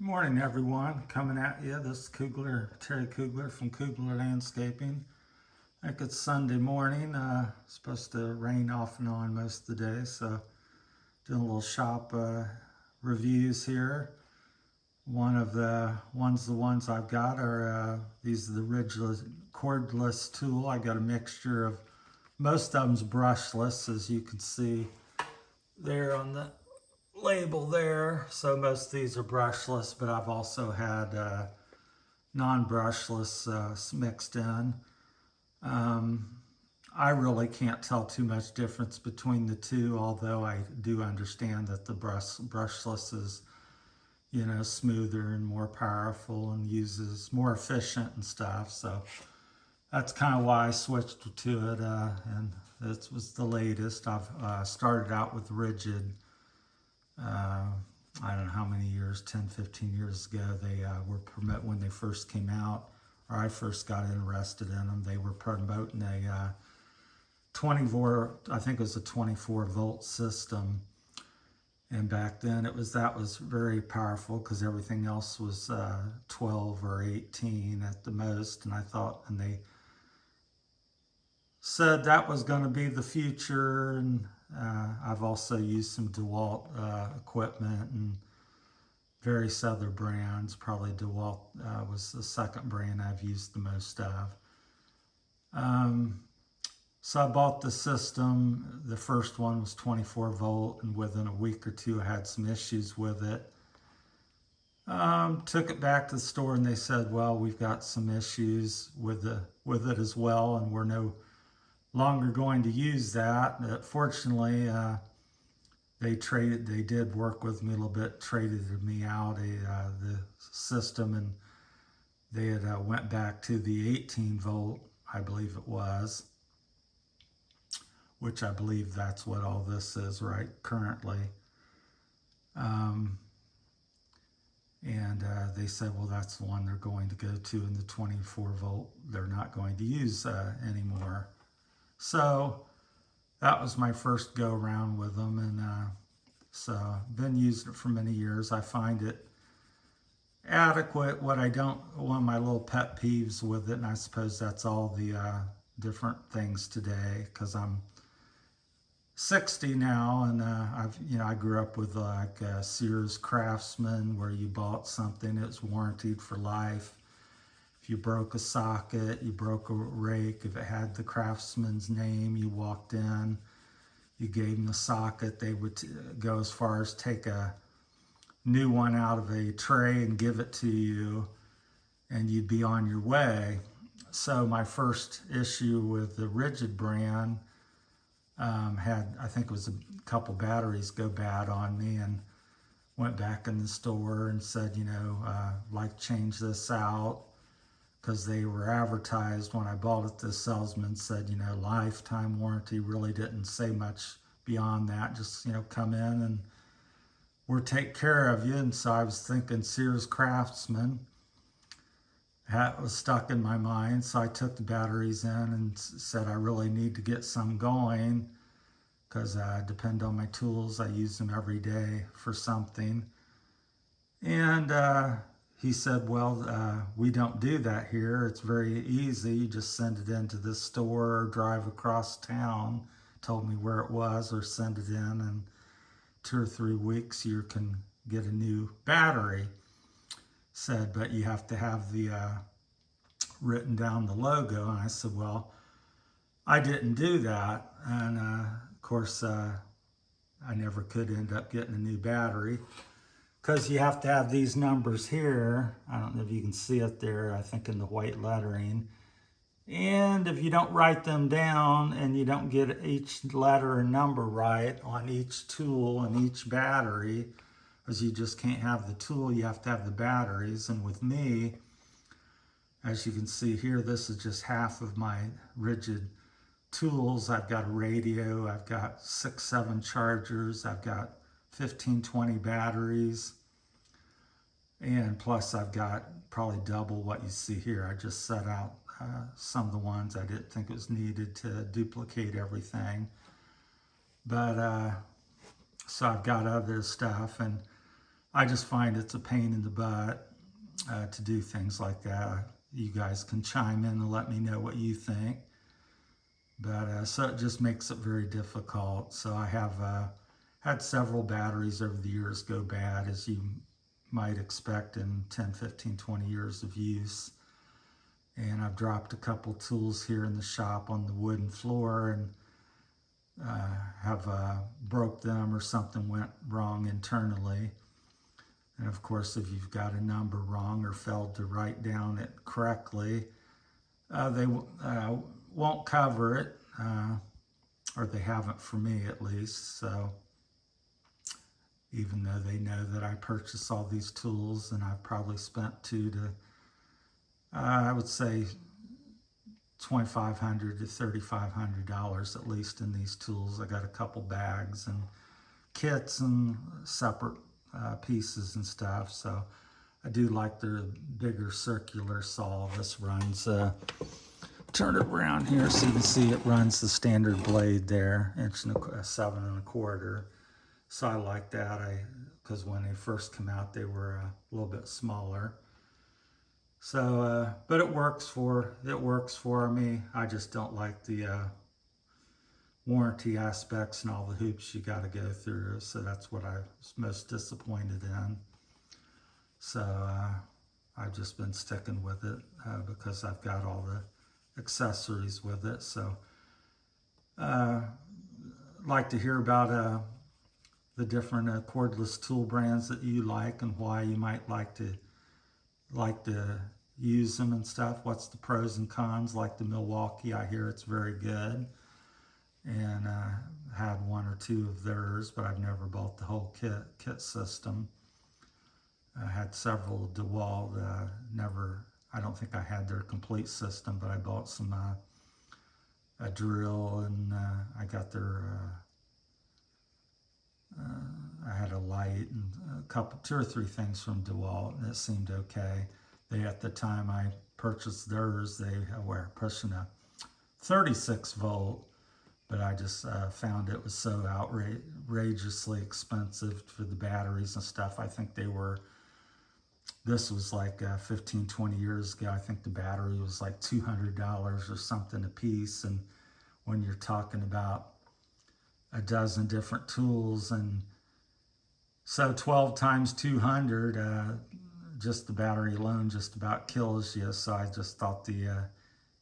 Morning, everyone. Coming at you. This is Terry Kugler from Kugler Landscaping. I think it's Sunday morning. Supposed to rain off and on most of the day, so doing a little shop reviews here. One of the ones I've got are these are the Ridgid Cordless tool. I got a mixture of most of them's brushless, as you can see there on the label there. So most of these are brushless, but I've also had non-brushless mixed in. Um, I really can't tell too much difference between the two, although I do understand that the brushless is, smoother and more powerful and uses more efficient and stuff. So that's kind of why I switched to it, and this was the latest. I've started out with Ridgid. I don't know how many years, 10, 15 years ago, they were when they first came out, or I first got interested in them. They were promoting a 24, I think it was a 24 volt system. And back then that was very powerful because everything else was 12 or 18 at the most. And I thought, and they said that was going to be the future. And I've also used some DeWalt equipment and various other brands. Probably DeWalt was the second brand I've used the most of. So I bought the system. The first one was 24 volt, and within a week or two I had some issues with it. Took it back to the store and they said, well, we've got some issues with it as well, and we're no longer going to use that. But fortunately, they did work with me a little bit, traded me out the system, and they had went back to the 18 volt, I believe it was, which I believe that's what all this is right currently. And they said, well, that's the one they're going to go to, in the 24 volt they're not going to use anymore. So that was my first go around with them, and so I've been using it for many years. I find it adequate. One of my little pet peeves with it, and I suppose that's all the different things today, because I'm 60 now, and I grew up with like Sears Craftsman, where you bought something, it was warranted for life. If you broke a socket, you broke a rake, if it had the craftsman's name, you walked in, you gave them the socket, they would go as far as take a new one out of a tray and give it to you, and you'd be on your way. So my first issue with the Ridgid brand had, I think it was a couple batteries go bad on me, and went back in the store and said, like change this out, because they were advertised when I bought it. The salesman said, lifetime warranty, really didn't say much beyond that, just, come in and we'll take care of you. And so I was thinking Sears Craftsman. That was stuck in my mind, so I took the batteries in and said I really need to get some going, because I depend on my tools. I use them every day for something. And he said, well, we don't do that here. It's very easy. You just send it into this store or drive across town. Told me where it was, or send it in, and 2 or 3 weeks you can get a new battery. Said, but you have to have the written down the logo. And I said, well, I didn't do that. And of course, I never could end up getting a new battery, because you have to have these numbers here. I don't know if you can see it there, I think in the white lettering. And if you don't write them down and you don't get each letter and number right on each tool and each battery, because you just can't have the tool, you have to have the batteries. And with me, as you can see here, this is just half of my Ridgid tools. I've got a radio, I've got 6, 7 chargers, I've got 15, 20 batteries, and plus I've got probably double what you see here. I just set out some of the ones I didn't think it was needed to duplicate everything. But so I've got other stuff, and I just find it's a pain in the butt to do things like that. You guys can chime in and let me know what you think. But so it just makes it very difficult. So I have had several batteries over the years go bad, as you might expect in 10, 15, 20 years of use. And I've dropped a couple tools here in the shop on the wooden floor and have broke them, or something went wrong internally. And of course, if you've got a number wrong or failed to write down it correctly, they won't cover it, or they haven't for me at least. So even though they know that I purchase all these tools, and I've probably spent I would say $2,500 to $3,500 at least in these tools. I got a couple bags and kits and separate pieces and stuff. So I do like the bigger circular saw. This runs, turn it around here so you can see it runs the standard blade there, 7.25 inches. So I like that, because when they first come out they were a little bit smaller. So, but it works for me. I just don't like the warranty aspects and all the hoops you got to go through. So that's what I was most disappointed in. So I've just been sticking with it because I've got all the accessories with it. So like to hear about the different cordless tool brands that you like and why you might like to use them and stuff. What's the pros and cons? Like the Milwaukee, I hear it's very good, and had one or two of theirs, but I've never bought the whole kit system. I had several DeWalt. I don't think I had their complete system, but I bought some a drill, and I got their I had a light and two or three things from DeWalt, and it seemed okay. At the time I purchased theirs, they were pushing a 36 volt, but I just found it was so outrageously expensive for the batteries and stuff. I think this was like 15, 20 years ago. I think the battery was like $200 or something a piece, and when you're talking about a dozen different tools, and so 12 times 200, just the battery alone just about kills you. So I just thought the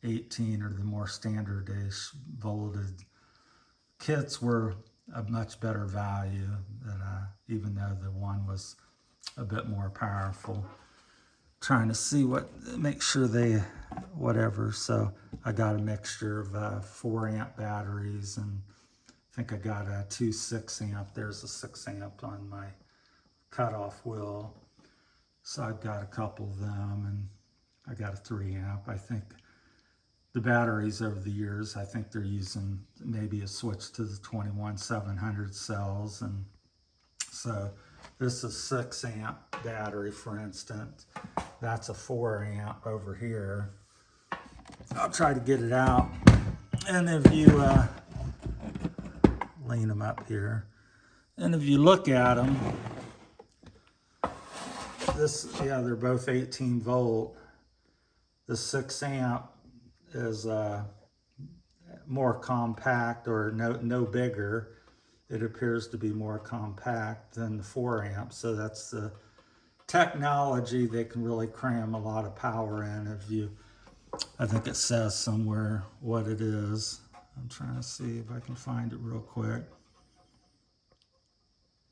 18 or the more standard-ish volted kits were a much better value, than, even though the one was a bit more powerful. Trying to make sure whatever. So I got a mixture of 4 amp batteries, and I think I got a 2 6-amp. There's a 6-amp on my cutoff wheel. So I've got a couple of them, and I got a 3-amp. I think the batteries over the years, I think they're using maybe a switch to the 21700 cells. And so this is 6-amp battery, for instance. That's a 4-amp over here. I'll try to get it out. And if you lean them up here, and if you look at them, they're both 18 volt. The 6-amp is more compact, or no bigger. It appears to be more compact than the 4-amp. So that's the technology. They can really cram a lot of power in. I think it says somewhere what it is. I'm trying to see if I can find it real quick.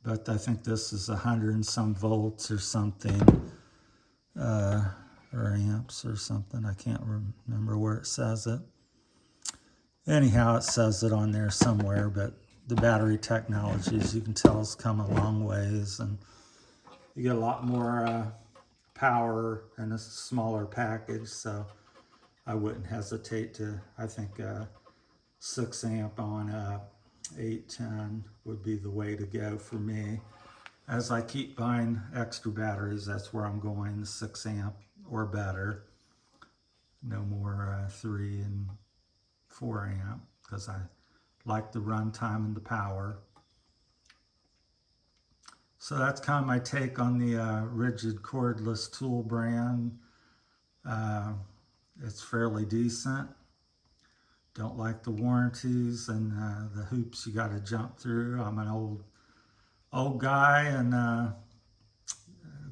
But I think this is 100 and some volts or something, or amps or something. I can't remember where it says it. Anyhow, it says it on there somewhere, but the battery technology, as you can tell, has come a long ways, and you get a lot more power in a smaller package. So I wouldn't hesitate to, I think 6-amp on 810 would be the way to go for me. As I keep buying extra batteries, that's where I'm going, the 6-amp or better. No more 3 and 4-amp, because I like the run time and the power. So that's kind of my take on the Ridgid cordless tool brand. Uh, it's fairly decent. Don't like the warranties and the hoops you got to jump through. I'm an old guy and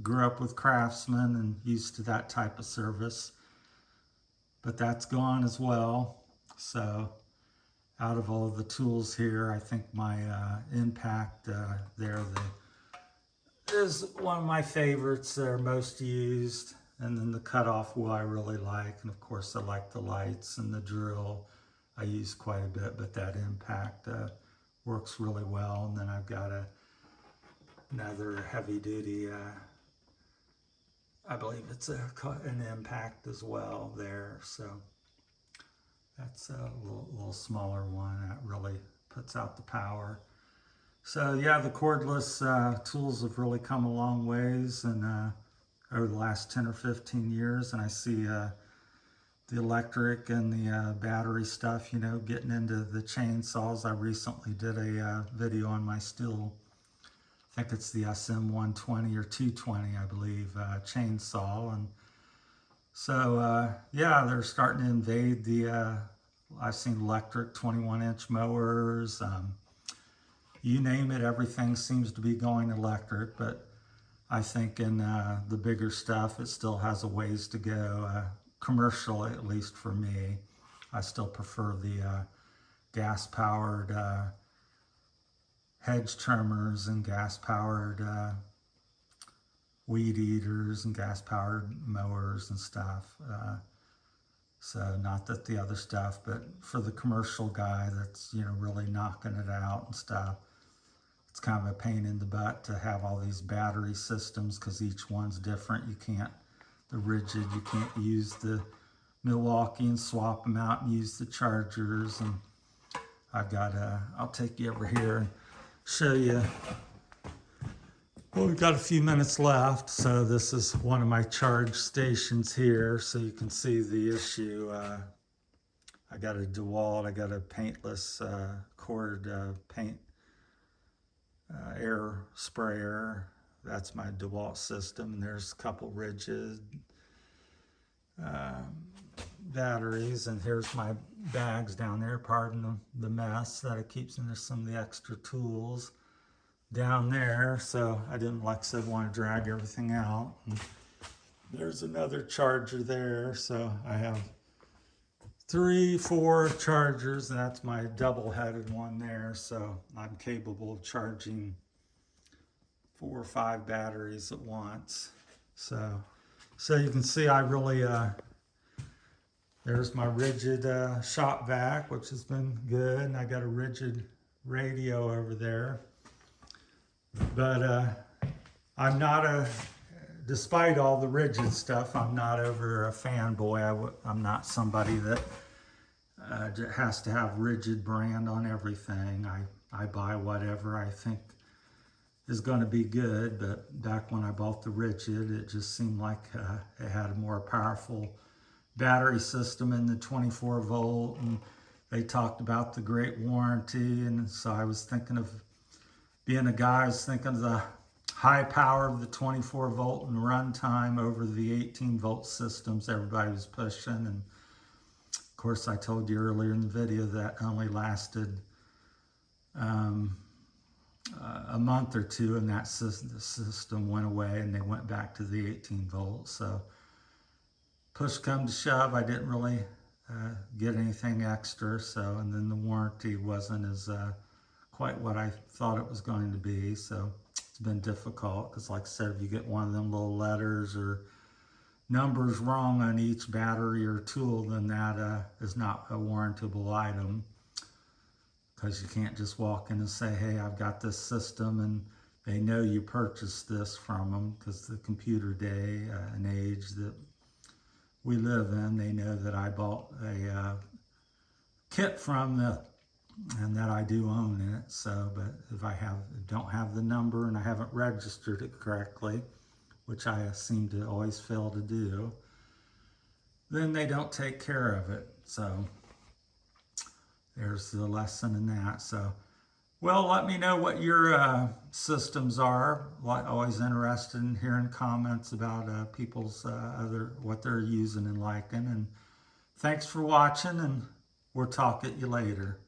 grew up with Craftsman and used to that type of service. But that's gone as well. So out of all of the tools here, I think my Impact there is one of my favorites. They're most used. And then the cutoff wheel I really like. And of course I like the lights and the drill. I use quite a bit, but that Impact works really well. And then I've got another heavy duty, I believe it's an Impact as well there. So that's a little smaller one that really puts out the power. So yeah, the cordless tools have really come a long ways and over the last 10 or 15 years. And I see the electric and the battery stuff, you know, getting into the chainsaws. I recently did a video on my Stihl, I think it's the SM120 or 220, I believe, chainsaw. And so, yeah, they're starting to invade the, I've seen electric 21-inch mowers, you name it, everything seems to be going electric. But I think in the bigger stuff, it still has a ways to go, commercial, at least for me. I still prefer the gas-powered hedge trimmers and gas-powered weed eaters and gas-powered mowers and stuff. So not that the other stuff, but for the commercial guy that's, you know, really knocking it out and stuff, it's kind of a pain in the butt to have all these battery systems because each one's different. You can't, the Ridgid, you can't use the Milwaukee and swap them out and use the chargers. And I've got, I'll take you over here and show you. Well, we've got a few minutes left, so this is one of my charge stations here, so you can see the issue. I got a DeWalt, I got a paintless cord paint air sprayer. That's my DeWalt system. And there's a couple Ridgid batteries, and here's my bags down there. Pardon the mess that it keeps in. There's some of the extra tools down there, so I didn't, like I said, want to drag everything out. And there's another charger there, so I have 4 chargers, and that's my double-headed one there, so I'm capable of charging 4 or 5 batteries at once. So you can see I really there's my Ridgid shop vac, which has been good, and I got a Ridgid radio over there. But I'm not despite all the Ridgid stuff, I'm not over a fanboy. I'm not somebody that has to have Ridgid brand on everything. I buy whatever I think is going to be good. But back when I bought the Ridgid, it just seemed like it had a more powerful battery system in the 24 volt, and they talked about the great warranty. And so I was thinking of being a guy, I was thinking of the high power of the 24 volt and runtime over the 18 volt systems everybody was pushing. And of course, I told you earlier in the video that only lasted a month or two, and that system went away and they went back to the 18 volts. So push come to shove, I didn't really get anything extra. So, and then the warranty wasn't as quite what I thought it was going to be. So it's been difficult because, like I said, if you get one of them little letters or numbers wrong on each battery or tool, then that is not a warrantable item, because you can't just walk in and say, hey, I've got this system, and they know you purchased this from them, because the computer day, an age that we live in, they know that I bought a kit from them and that I do own it. So, but if I don't have the number and I haven't registered it correctly, which I seem to always fail to do, then they don't take care of it. So there's the lesson in that. So Well, let me know what your systems are. Always interested in hearing comments about people's other what they're using and liking. And thanks for watching, and we'll talk at you later.